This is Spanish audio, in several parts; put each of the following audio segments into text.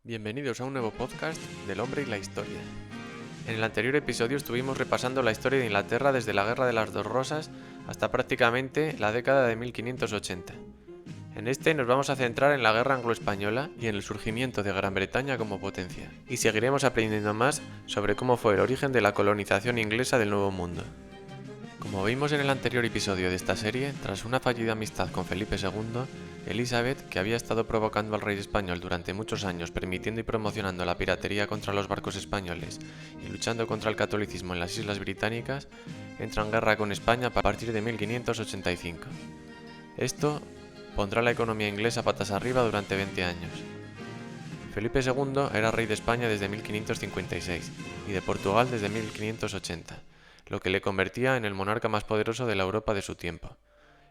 Bienvenidos a un nuevo podcast del hombre y la historia. En el anterior episodio estuvimos repasando la historia de Inglaterra desde la Guerra de las Dos Rosas hasta prácticamente la década de 1580. En este nos vamos a centrar en la Guerra Anglo-Española y en el surgimiento de Gran Bretaña como potencia, y seguiremos aprendiendo más sobre cómo fue el origen de la colonización inglesa del Nuevo Mundo. Como vimos en el anterior episodio de esta serie, tras una fallida amistad con Felipe II, Elizabeth, que había estado provocando al rey español durante muchos años, permitiendo y promocionando la piratería contra los barcos españoles y luchando contra el catolicismo en las Islas Británicas, entra en guerra con España a partir de 1585. Esto pondrá la economía inglesa patas arriba durante 20 años. Felipe II era rey de España desde 1556 y de Portugal desde 1580, lo que le convertía en el monarca más poderoso de la Europa de su tiempo.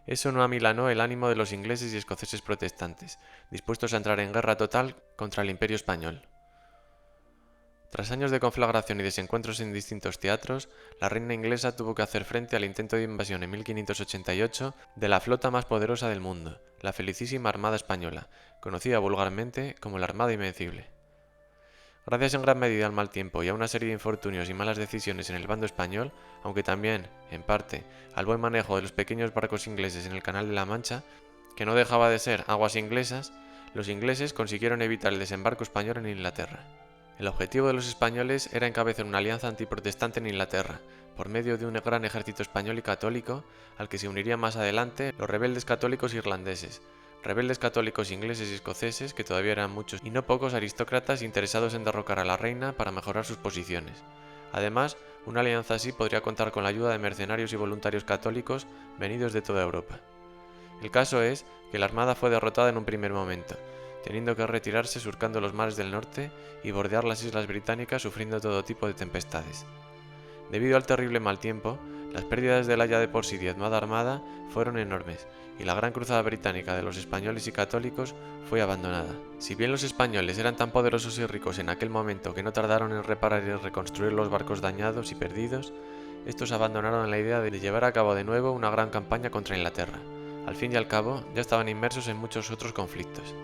Eso no amilanó el ánimo de los ingleses y escoceses protestantes, dispuestos a entrar en guerra total contra el Imperio español. Tras años de conflagración y desencuentros en distintos teatros, la reina inglesa tuvo que hacer frente al intento de invasión en 1588 de la flota más poderosa del mundo, la felicísima Armada Española, conocida vulgarmente como la Armada Invencible. Gracias en gran medida al mal tiempo y a una serie de infortunios y malas decisiones en el bando español, aunque también, en parte, al buen manejo de los pequeños barcos ingleses en el Canal de la Mancha, que no dejaba de ser aguas inglesas, los ingleses consiguieron evitar el desembarco español en Inglaterra. El objetivo de los españoles era encabezar una alianza antiprotestante en Inglaterra, por medio de un gran ejército español y católico, al que se unirían más adelante los rebeldes católicos irlandeses, rebeldes católicos ingleses y escoceses, que todavía eran muchos, y no pocos aristócratas interesados en derrocar a la reina para mejorar sus posiciones. Además, una alianza así podría contar con la ayuda de mercenarios y voluntarios católicos venidos de toda Europa. El caso es que la armada fue derrotada en un primer momento, teniendo que retirarse surcando los mares del norte y bordear las islas británicas sufriendo todo tipo de tempestades. Debido al terrible mal tiempo, las pérdidas de la ya de por sí diezmada armada fueron enormes, y la gran cruzada británica de los españoles y católicos fue abandonada. Si bien los españoles eran tan poderosos y ricos en aquel momento que no tardaron en reparar y reconstruir los barcos dañados y perdidos, estos abandonaron la idea de llevar a cabo de nuevo una gran campaña contra Inglaterra. Al fin y al cabo, ya estaban inmersos en muchos otros conflictos.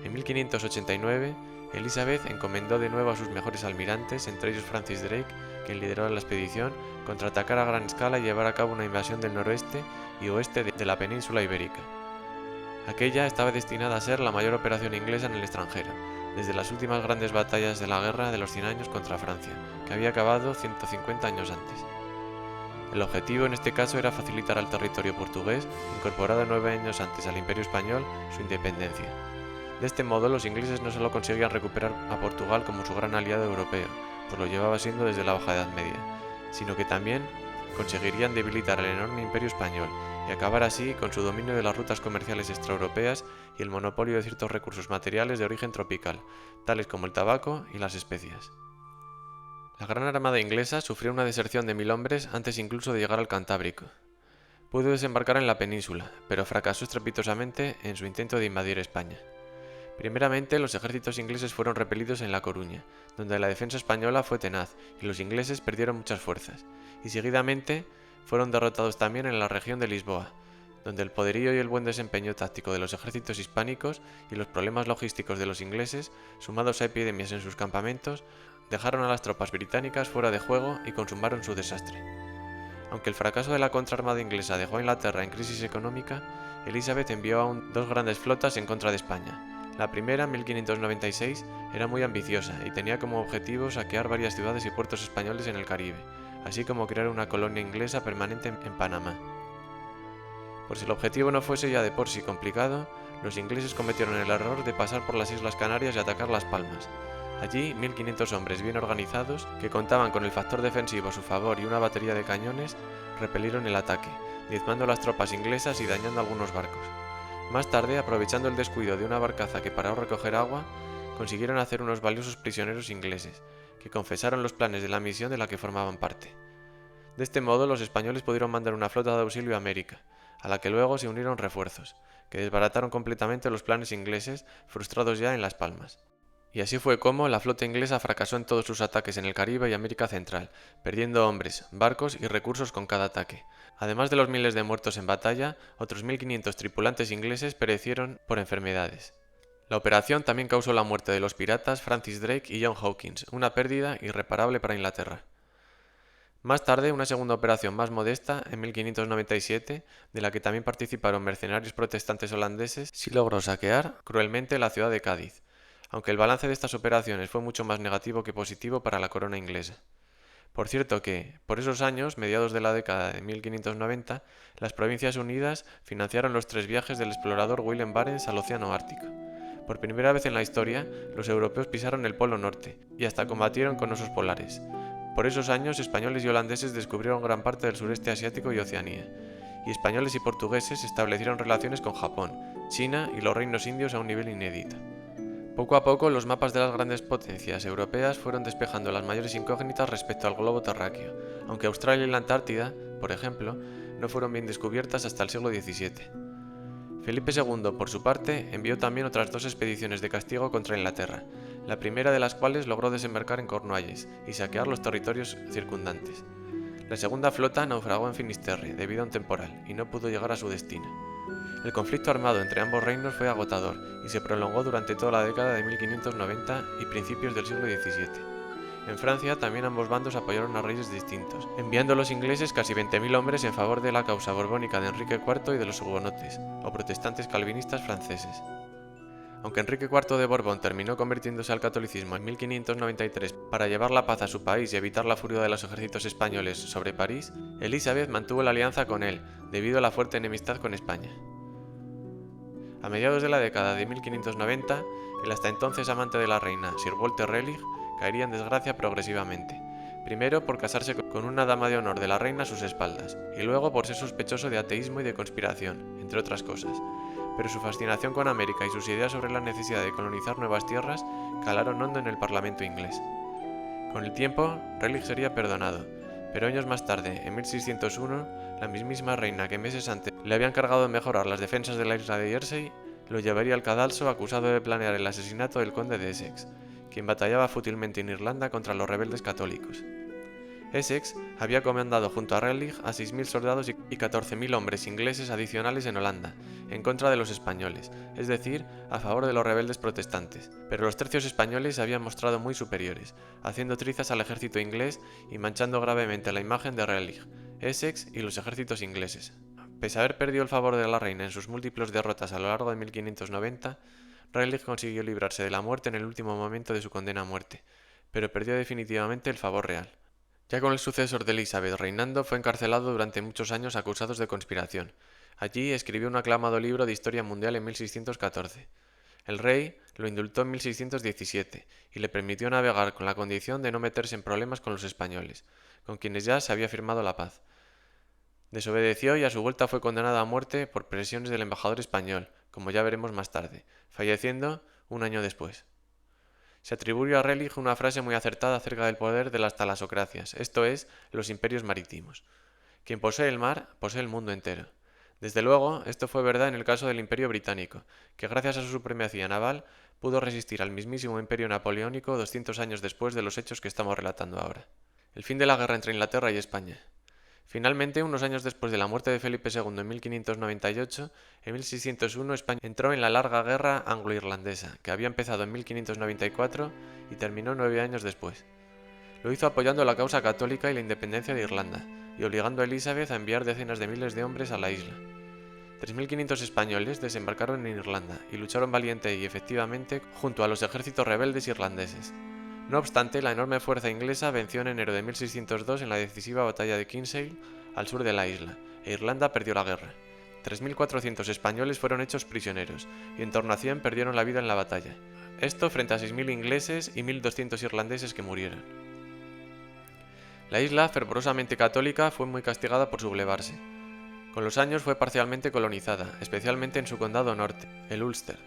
En 1589, Elizabeth encomendó de nuevo a sus mejores almirantes, entre ellos Francis Drake, quien lideró la expedición, contraatacar a gran escala y llevar a cabo una invasión del noroeste y oeste de la península ibérica. Aquella estaba destinada a ser la mayor operación inglesa en el extranjero, desde las últimas grandes batallas de la Guerra de los 100 años contra Francia, que había acabado 150 años antes. El objetivo en este caso era facilitar al territorio portugués, incorporado 9 años antes al Imperio Español, su independencia. De este modo, los ingleses no solo conseguían recuperar a Portugal como su gran aliado europeo, pues lo llevaba siendo desde la Baja Edad Media, sino que también conseguirían debilitar el enorme imperio español y acabar así con su dominio de las rutas comerciales extraeuropeas y el monopolio de ciertos recursos materiales de origen tropical, tales como el tabaco y las especias. La gran armada inglesa sufrió una deserción de 1000 hombres antes incluso de llegar al Cantábrico. Pudo desembarcar en la península, pero fracasó estrepitosamente en su intento de invadir España. Primeramente, los ejércitos ingleses fueron repelidos en La Coruña, donde la defensa española fue tenaz y los ingleses perdieron muchas fuerzas, y seguidamente fueron derrotados también en la región de Lisboa, donde el poderío y el buen desempeño táctico de los ejércitos hispánicos y los problemas logísticos de los ingleses, sumados a epidemias en sus campamentos, dejaron a las tropas británicas fuera de juego y consumaron su desastre. Aunque el fracaso de la contraarmada inglesa dejó a Inglaterra en crisis económica, Elizabeth envió aún 2 grandes flotas en contra de España. La primera, en 1596, era muy ambiciosa y tenía como objetivo saquear varias ciudades y puertos españoles en el Caribe, así como crear una colonia inglesa permanente en Panamá. Por si el objetivo no fuese ya de por sí complicado, los ingleses cometieron el error de pasar por las Islas Canarias y atacar Las Palmas. Allí, 1500 hombres bien organizados, que contaban con el factor defensivo a su favor y una batería de cañones, repelieron el ataque, diezmando las tropas inglesas y dañando algunos barcos. Más tarde, aprovechando el descuido de una barcaza que paró a recoger agua, consiguieron hacer unos valiosos prisioneros ingleses, que confesaron los planes de la misión de la que formaban parte. De este modo, los españoles pudieron mandar una flota de auxilio a América, a la que luego se unieron refuerzos, que desbarataron completamente los planes ingleses, frustrados ya en Las Palmas. Y así fue como la flota inglesa fracasó en todos sus ataques en el Caribe y América Central, perdiendo hombres, barcos y recursos con cada ataque. Además de los miles de muertos en batalla, otros 1500 tripulantes ingleses perecieron por enfermedades. La operación también causó la muerte de los piratas Francis Drake y John Hawkins, una pérdida irreparable para Inglaterra. Más tarde, una segunda operación más modesta, en 1597, de la que también participaron mercenarios protestantes holandeses, sí logró saquear cruelmente la ciudad de Cádiz, aunque el balance de estas operaciones fue mucho más negativo que positivo para la corona inglesa. Por cierto que, por esos años, mediados de la década de 1590, las Provincias Unidas financiaron los 3 viajes del explorador Willem Barents al Océano Ártico. Por primera vez en la historia, los europeos pisaron el Polo Norte y hasta combatieron con osos polares. Por esos años, españoles y holandeses descubrieron gran parte del sureste asiático y Oceanía, y españoles y portugueses establecieron relaciones con Japón, China y los reinos indios a un nivel inédito. Poco a poco, los mapas de las grandes potencias europeas fueron despejando las mayores incógnitas respecto al globo terráqueo, aunque Australia y la Antártida, por ejemplo, no fueron bien descubiertas hasta el siglo XVII. Felipe II, por su parte, envió también otras 2 expediciones de castigo contra Inglaterra, la primera de las cuales logró desembarcar en Cornualles y saquear los territorios circundantes. La segunda flota naufragó en Finisterre debido a un temporal y no pudo llegar a su destino. El conflicto armado entre ambos reinos fue agotador y se prolongó durante toda la década de 1590 y principios del siglo XVII. En Francia también ambos bandos apoyaron a reyes distintos, enviando los ingleses casi 20.000 hombres en favor de la causa borbónica de Enrique IV y de los hugonotes, o protestantes calvinistas franceses. Aunque Enrique IV de Borbón terminó convirtiéndose al catolicismo en 1593 para llevar la paz a su país y evitar la furia de los ejércitos españoles sobre París, Elizabeth mantuvo la alianza con él, debido a la fuerte enemistad con España. A mediados de la década de 1590, el hasta entonces amante de la reina, Sir Walter Raleigh, caería en desgracia progresivamente, primero por casarse con una dama de honor de la reina a sus espaldas, y luego por ser sospechoso de ateísmo y de conspiración, entre otras cosas. Pero su fascinación con América y sus ideas sobre la necesidad de colonizar nuevas tierras calaron hondo en el Parlamento inglés. Con el tiempo, Raleigh sería perdonado, pero años más tarde, en 1601, la mismísima reina que meses antes le había encargado de mejorar las defensas de la isla de Jersey, lo llevaría al cadalso acusado de planear el asesinato del conde de Essex, quien batallaba fútilmente en Irlanda contra los rebeldes católicos. Essex había comandado junto a Raleigh a 6.000 soldados y 14.000 hombres ingleses adicionales en Holanda, en contra de los españoles, es decir, a favor de los rebeldes protestantes, pero los tercios españoles se habían mostrado muy superiores, haciendo trizas al ejército inglés y manchando gravemente la imagen de Raleigh, Essex y los ejércitos ingleses. Pese a haber perdido el favor de la reina en sus múltiples derrotas a lo largo de 1590, Raleigh consiguió librarse de la muerte en el último momento de su condena a muerte, pero perdió definitivamente el favor real. Ya con el sucesor de Elizabeth reinando, fue encarcelado durante muchos años acusados de conspiración. Allí escribió un aclamado libro de historia mundial en 1614. El rey lo indultó en 1617 y le permitió navegar con la condición de no meterse en problemas con los españoles, con quienes ya se había firmado la paz. Desobedeció y a su vuelta fue condenado a muerte por presiones del embajador español, como ya veremos más tarde, falleciendo un año después. Se atribuyó a Raleigh una frase muy acertada acerca del poder de las talasocracias, esto es, los imperios marítimos. Quien posee el mar, posee el mundo entero. Desde luego, esto fue verdad en el caso del Imperio Británico, que gracias a su supremacía naval pudo resistir al mismísimo Imperio Napoleónico 200 años después de los hechos que estamos relatando ahora. El fin de la guerra entre Inglaterra y España. Finalmente, unos años después de la muerte de Felipe II en 1598, en 1601 España entró en la larga guerra anglo-irlandesa, que había empezado en 1594 y terminó 9 años después. Lo hizo apoyando la causa católica y la independencia de Irlanda, y obligando a Elizabeth a enviar decenas de miles de hombres a la isla. 3.500 españoles desembarcaron en Irlanda y lucharon valiente y efectivamente junto a los ejércitos rebeldes irlandeses. No obstante, la enorme fuerza inglesa venció en enero de 1602 en la decisiva batalla de Kinsale, al sur de la isla, e Irlanda perdió la guerra. 3.400 españoles fueron hechos prisioneros, y en torno a 100 perdieron la vida en la batalla. Esto frente a 6.000 ingleses y 1.200 irlandeses que murieron. La isla, fervorosamente católica, fue muy castigada por sublevarse. Con los años fue parcialmente colonizada, especialmente en su condado norte, el Ulster,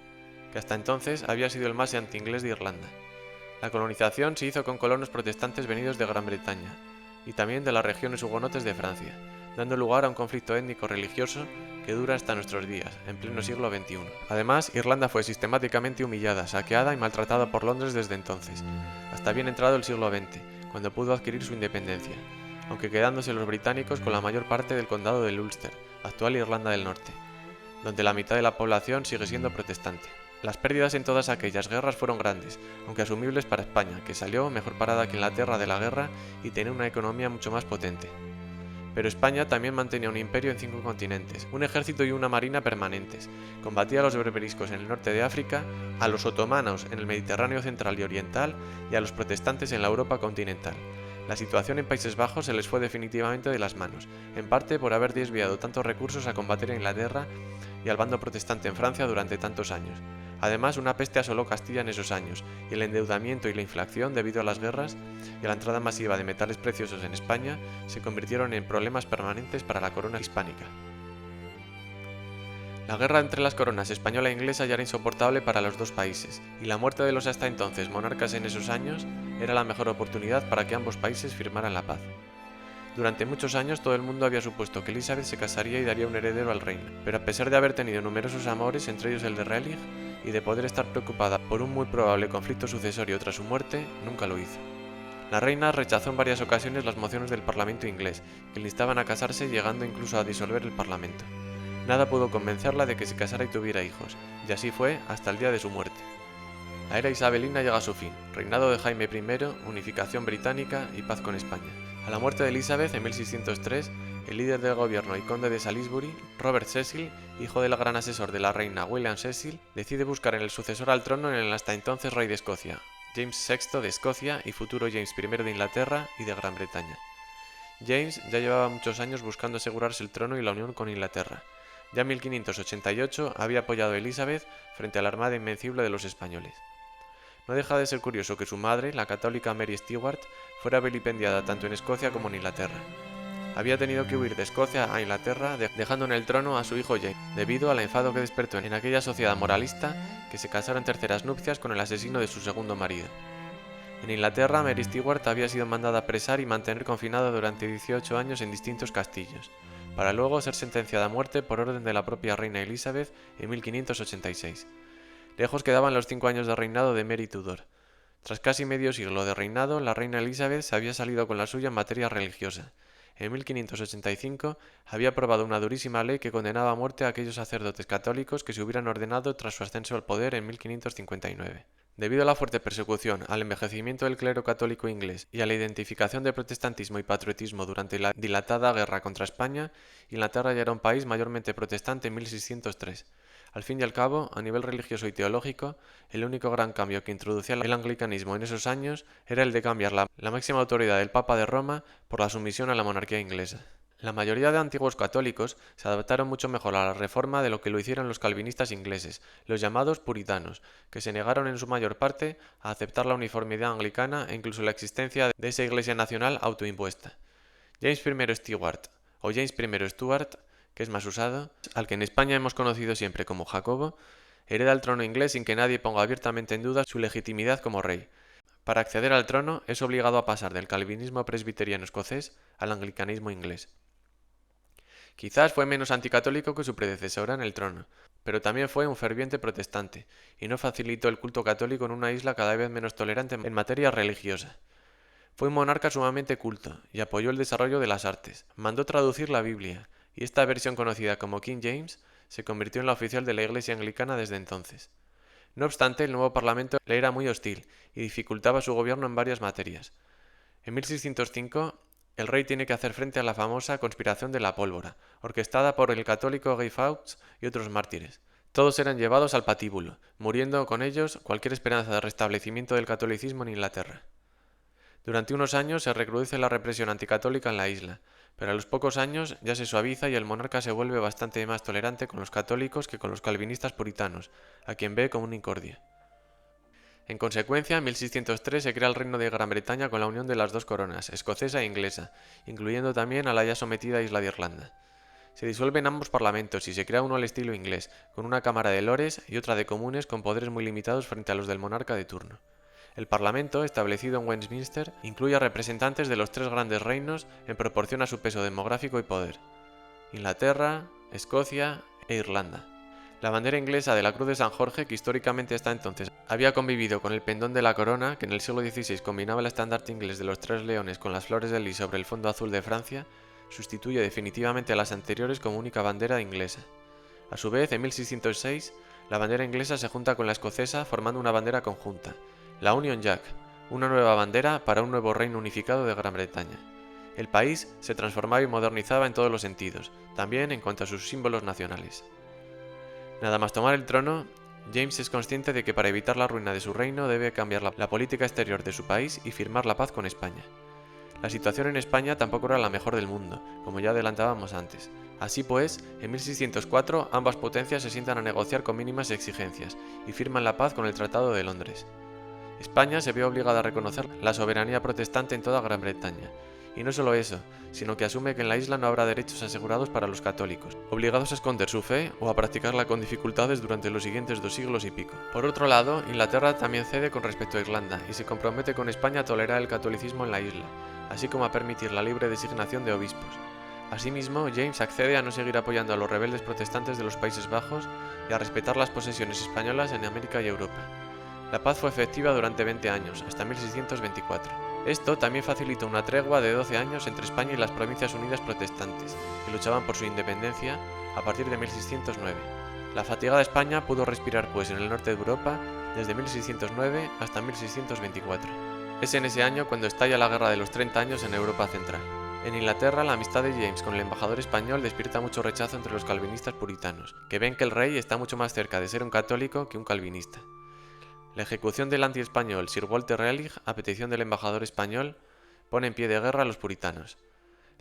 que hasta entonces había sido el más anti-inglés de Irlanda. La colonización se hizo con colonos protestantes venidos de Gran Bretaña, y también de las regiones hugonotes de Francia, dando lugar a un conflicto étnico-religioso que dura hasta nuestros días, en pleno siglo XXI. Además, Irlanda fue sistemáticamente humillada, saqueada y maltratada por Londres desde entonces, hasta bien entrado el siglo XX, cuando pudo adquirir su independencia, aunque quedándose los británicos con la mayor parte del condado del Ulster, actual Irlanda del Norte, donde la mitad de la población sigue siendo protestante. Las pérdidas en todas aquellas guerras fueron grandes, aunque asumibles para España, que salió mejor parada que Inglaterra de la guerra y tenía una economía mucho más potente. Pero España también mantenía un imperio en 5 continentes, un ejército y una marina permanentes, combatía a los berberiscos en el norte de África, a los otomanos en el Mediterráneo central y oriental y a los protestantes en la Europa continental. La situación en Países Bajos se les fue definitivamente de las manos, en parte por haber desviado tantos recursos a combatir a Inglaterra y al bando protestante en Francia durante tantos años. Además, una peste asoló Castilla en esos años, y el endeudamiento y la inflación debido a las guerras y a la entrada masiva de metales preciosos en España se convirtieron en problemas permanentes para la corona hispánica. La guerra entre las coronas española e inglesa ya era insoportable para los dos países, y la muerte de los hasta entonces monarcas en esos años era la mejor oportunidad para que ambos países firmaran la paz. Durante muchos años todo el mundo había supuesto que Elizabeth se casaría y daría un heredero al reino, pero a pesar de haber tenido numerosos amores, entre ellos el de Relig, y de poder estar preocupada por un muy probable conflicto sucesorio tras su muerte, nunca lo hizo. La reina rechazó en varias ocasiones las mociones del Parlamento inglés, que le instaban a casarse, llegando incluso a disolver el Parlamento. Nada pudo convencerla de que se casara y tuviera hijos, y así fue hasta el día de su muerte. La era isabelina llega a su fin, reinado de Jaime I, unificación británica y paz con España. A la muerte de Elizabeth en 1603, el líder del gobierno y conde de Salisbury, Robert Cecil, hijo del gran asesor de la reina William Cecil, decide buscar en el sucesor al trono en el hasta entonces rey de Escocia, James VI de Escocia y futuro James I de Inglaterra y de Gran Bretaña. James ya llevaba muchos años buscando asegurarse el trono y la unión con Inglaterra. Ya en 1588 había apoyado a Elizabeth frente a la armada invencible de los españoles. No deja de ser curioso que su madre, la católica Mary Stuart, fuera vilipendiada tanto en Escocia como en Inglaterra. Había tenido que huir de Escocia a Inglaterra, dejando en el trono a su hijo James, debido al enfado que despertó en aquella sociedad moralista que se casara en terceras nupcias con el asesino de su segundo marido. En Inglaterra, Mary Stuart había sido mandada a apresar y mantener confinada durante 18 años en distintos castillos, para luego ser sentenciada a muerte por orden de la propia reina Elizabeth en 1586. Lejos quedaban los 5 años de reinado de Mary Tudor. Tras casi medio siglo de reinado, la reina Elizabeth se había salido con la suya en materia religiosa. En 1585 había aprobado una durísima ley que condenaba a muerte a aquellos sacerdotes católicos que se hubieran ordenado tras su ascenso al poder en 1559. Debido a la fuerte persecución, al envejecimiento del clero católico inglés y a la identificación de protestantismo y patriotismo durante la dilatada guerra contra España, Inglaterra ya era un país mayormente protestante en 1603. Al fin y al cabo, a nivel religioso y teológico, el único gran cambio que introducía el anglicanismo en esos años era el de cambiar la máxima autoridad del Papa de Roma por la sumisión a la monarquía inglesa. La mayoría de antiguos católicos se adaptaron mucho mejor a la reforma de lo que lo hicieron los calvinistas ingleses, los llamados puritanos, que se negaron en su mayor parte a aceptar la uniformidad anglicana e incluso la existencia de esa iglesia nacional autoimpuesta. James I Stuart, o James I Stuart, que es más usado, al que en España hemos conocido siempre como Jacobo, hereda el trono inglés sin que nadie ponga abiertamente en duda su legitimidad como rey. Para acceder al trono es obligado a pasar del calvinismo presbiteriano escocés al anglicanismo inglés. Quizás fue menos anticatólico que su predecesora en el trono, pero también fue un ferviente protestante, y no facilitó el culto católico en una isla cada vez menos tolerante en materia religiosa. Fue un monarca sumamente culto, y apoyó el desarrollo de las artes. Mandó traducir la Biblia, y esta versión conocida como King James se convirtió en la oficial de la Iglesia anglicana desde entonces. No obstante, el nuevo parlamento le era muy hostil y dificultaba su gobierno en varias materias. En 1605, el rey tiene que hacer frente a la famosa conspiración de la pólvora, orquestada por el católico Guy Fawkes y otros mártires. Todos eran llevados al patíbulo, muriendo con ellos cualquier esperanza de restablecimiento del catolicismo en Inglaterra. Durante unos años se recrudece la represión anticatólica en la isla, pero a los pocos años ya se suaviza y el monarca se vuelve bastante más tolerante con los católicos que con los calvinistas puritanos, a quien ve como un incordio. En consecuencia, en 1603 se crea el Reino de Gran Bretaña con la unión de las dos coronas, escocesa e inglesa, incluyendo también a la ya sometida isla de Irlanda. Se disuelven ambos parlamentos y se crea uno al estilo inglés, con una Cámara de Lores y otra de Comunes con poderes muy limitados frente a los del monarca de turno. El Parlamento, establecido en Westminster, incluye a representantes de los 3 grandes reinos en proporción a su peso demográfico y poder: Inglaterra, Escocia e Irlanda. La bandera inglesa de la Cruz de San Jorge, que históricamente hasta entonces había convivido con el pendón de la corona, que en el siglo XVI combinaba el estandarte inglés de los 3 leones con las flores de lis sobre el fondo azul de Francia, sustituye definitivamente a las anteriores como única bandera inglesa. A su vez, en 1606, La bandera inglesa se junta con la escocesa formando una bandera conjunta, la Union Jack, una nueva bandera para un nuevo reino unificado de Gran Bretaña. El país se transformaba y modernizaba en todos los sentidos, también en cuanto a sus símbolos nacionales. Nada más tomar el trono, James es consciente de que para evitar la ruina de su reino debe cambiar la política exterior de su país y firmar la paz con España. La situación en España tampoco era la mejor del mundo, como ya adelantábamos antes. Así pues, en 1604 ambas potencias se sientan a negociar con mínimas exigencias y firman la paz con el Tratado de Londres. España se vio obligada a reconocer la soberanía protestante en toda Gran Bretaña. Y no solo eso, sino que asume que en la isla no habrá derechos asegurados para los católicos, obligados a esconder su fe o a practicarla con dificultades durante los siguientes 2 siglos y pico. Por otro lado, Inglaterra también cede con respecto a Irlanda y se compromete con España a tolerar el catolicismo en la isla, así como a permitir la libre designación de obispos. Asimismo, James accede a no seguir apoyando a los rebeldes protestantes de los Países Bajos y a respetar las posesiones españolas en América y Europa. La paz fue efectiva durante 20 años, hasta 1624. Esto también facilitó una tregua de 12 años entre España y las Provincias Unidas protestantes, que luchaban por su independencia a partir de 1609. La fatigada España pudo respirar pues en el norte de Europa desde 1609 hasta 1624. Es en ese año cuando estalla la Guerra de los 30 años en Europa Central. En Inglaterra, la amistad de James con el embajador español despierta mucho rechazo entre los calvinistas puritanos, que ven que el rey está mucho más cerca de ser un católico que un calvinista. La ejecución del anti-español Sir Walter Raleigh, a petición del embajador español, pone en pie de guerra a los puritanos.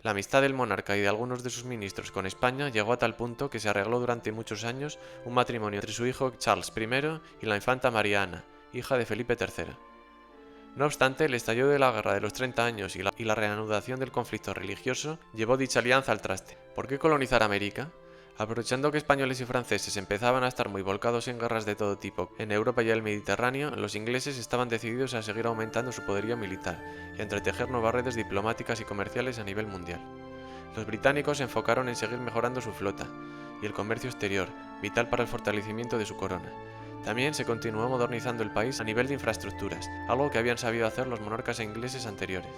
La amistad del monarca y de algunos de sus ministros con España llegó a tal punto que se arregló durante muchos años un matrimonio entre su hijo Charles I y la infanta María Ana, hija de Felipe III. No obstante, el estallido de la Guerra de los 30 años y la reanudación del conflicto religioso llevó dicha alianza al traste. ¿Por qué colonizar América? Aprovechando que españoles y franceses empezaban a estar muy volcados en guerras de todo tipo en Europa y el Mediterráneo, los ingleses estaban decididos a seguir aumentando su poderío militar y a entretejer nuevas redes diplomáticas y comerciales a nivel mundial. Los británicos se enfocaron en seguir mejorando su flota y el comercio exterior, vital para el fortalecimiento de su corona. También se continuó modernizando el país a nivel de infraestructuras, algo que habían sabido hacer los monarcas ingleses anteriores.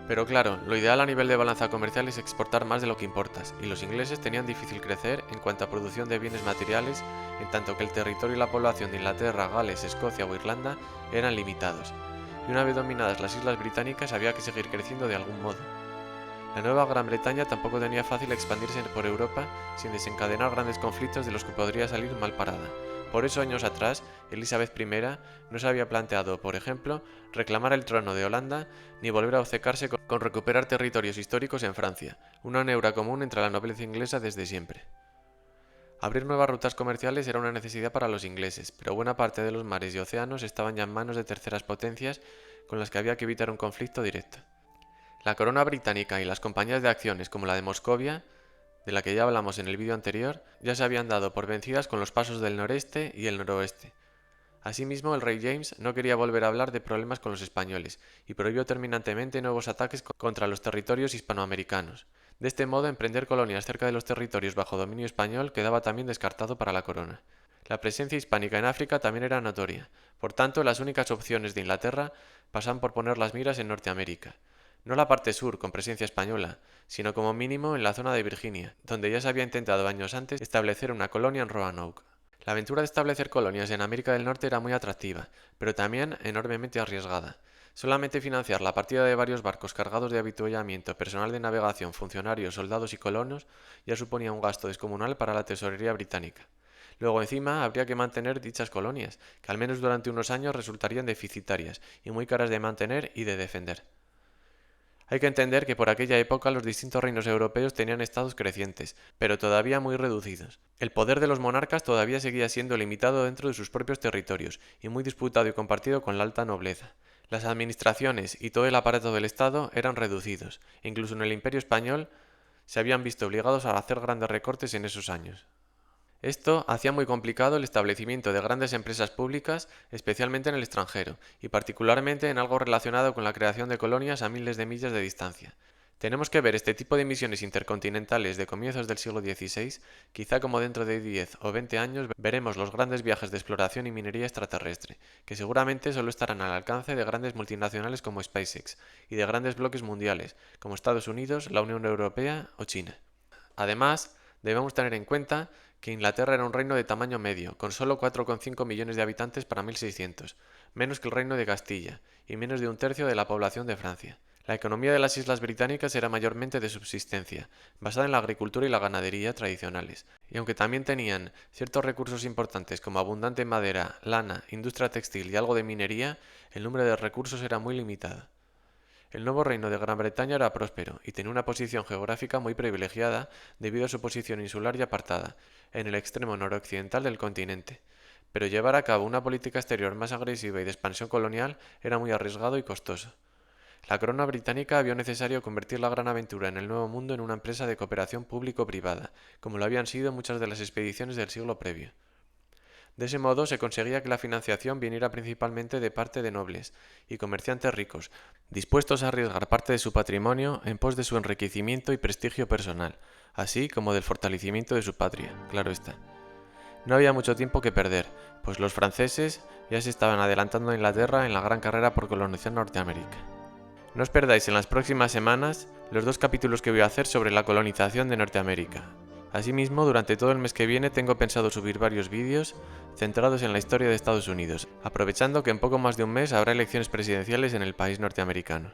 Pero claro, lo ideal a nivel de balanza comercial es exportar más de lo que importas, y los ingleses tenían difícil crecer en cuanto a producción de bienes materiales, en tanto que el territorio y la población de Inglaterra, Gales, Escocia o Irlanda eran limitados, y una vez dominadas las islas británicas había que seguir creciendo de algún modo. La nueva Gran Bretaña tampoco tenía fácil expandirse por Europa sin desencadenar grandes conflictos de los que podría salir mal parada. Por eso, años atrás, Elizabeth I no se había planteado, por ejemplo, reclamar el trono de Holanda ni volver a obcecarse con recuperar territorios históricos en Francia, una neura común entre la nobleza inglesa desde siempre. Abrir nuevas rutas comerciales era una necesidad para los ingleses, pero buena parte de los mares y océanos estaban ya en manos de terceras potencias con las que había que evitar un conflicto directo. La corona británica y las compañías de acciones como la de Moscovia, de la que ya hablamos en el vídeo anterior, ya se habían dado por vencidas con los pasos del noreste y el noroeste. Asimismo, el rey James no quería volver a hablar de problemas con los españoles y prohibió terminantemente nuevos ataques contra los territorios hispanoamericanos. De este modo, emprender colonias cerca de los territorios bajo dominio español quedaba también descartado para la corona. La presencia hispánica en África también era notoria, por tanto, las únicas opciones de Inglaterra pasan por poner las miras en Norteamérica. No la parte sur, con presencia española, sino como mínimo en la zona de Virginia, donde ya se había intentado años antes establecer una colonia en Roanoke. La aventura de establecer colonias en América del Norte era muy atractiva, pero también enormemente arriesgada. Solamente financiar la partida de varios barcos cargados de avituallamiento, personal de navegación, funcionarios, soldados y colonos ya suponía un gasto descomunal para la tesorería británica. Luego encima habría que mantener dichas colonias, que al menos durante unos años resultarían deficitarias y muy caras de mantener y de defender. Hay que entender que por aquella época los distintos reinos europeos tenían estados crecientes, pero todavía muy reducidos. El poder de los monarcas todavía seguía siendo limitado dentro de sus propios territorios y muy disputado y compartido con la alta nobleza. Las administraciones y todo el aparato del Estado eran reducidos, e incluso en el Imperio español se habían visto obligados a hacer grandes recortes en esos años. Esto hacía muy complicado el establecimiento de grandes empresas públicas, especialmente en el extranjero, y particularmente en algo relacionado con la creación de colonias a miles de millas de distancia. Tenemos que ver este tipo de misiones intercontinentales de comienzos del siglo XVI, quizá como dentro de 10 o 20 años veremos los grandes viajes de exploración y minería extraterrestre, que seguramente solo estarán al alcance de grandes multinacionales como SpaceX y de grandes bloques mundiales, como Estados Unidos, la Unión Europea o China. Además, debemos tener en cuenta que Inglaterra era un reino de tamaño medio, con solo 4,5 millones de habitantes para 1600, menos que el reino de Castilla, y menos de un tercio de la población de Francia. La economía de las islas británicas era mayormente de subsistencia, basada en la agricultura y la ganadería tradicionales, y aunque también tenían ciertos recursos importantes como abundante madera, lana, industria textil y algo de minería, el número de recursos era muy limitado. El nuevo reino de Gran Bretaña era próspero y tenía una posición geográfica muy privilegiada debido a su posición insular y apartada, en el extremo noroccidental del continente. Pero llevar a cabo una política exterior más agresiva y de expansión colonial era muy arriesgado y costoso. La corona británica vio necesario convertir la gran aventura en el Nuevo Mundo en una empresa de cooperación público-privada, como lo habían sido muchas de las expediciones del siglo previo. De ese modo se conseguía que la financiación viniera principalmente de parte de nobles y comerciantes ricos, dispuestos a arriesgar parte de su patrimonio en pos de su enriquecimiento y prestigio personal, así como del fortalecimiento de su patria, claro está. No había mucho tiempo que perder, pues los franceses ya se estaban adelantando a Inglaterra en la gran carrera por colonizar Norteamérica. No os perdáis en las próximas semanas los 2 capítulos que voy a hacer sobre la colonización de Norteamérica. Asimismo, durante todo el mes que viene tengo pensado subir varios vídeos centrados en la historia de Estados Unidos, aprovechando que en poco más de un mes habrá elecciones presidenciales en el país norteamericano.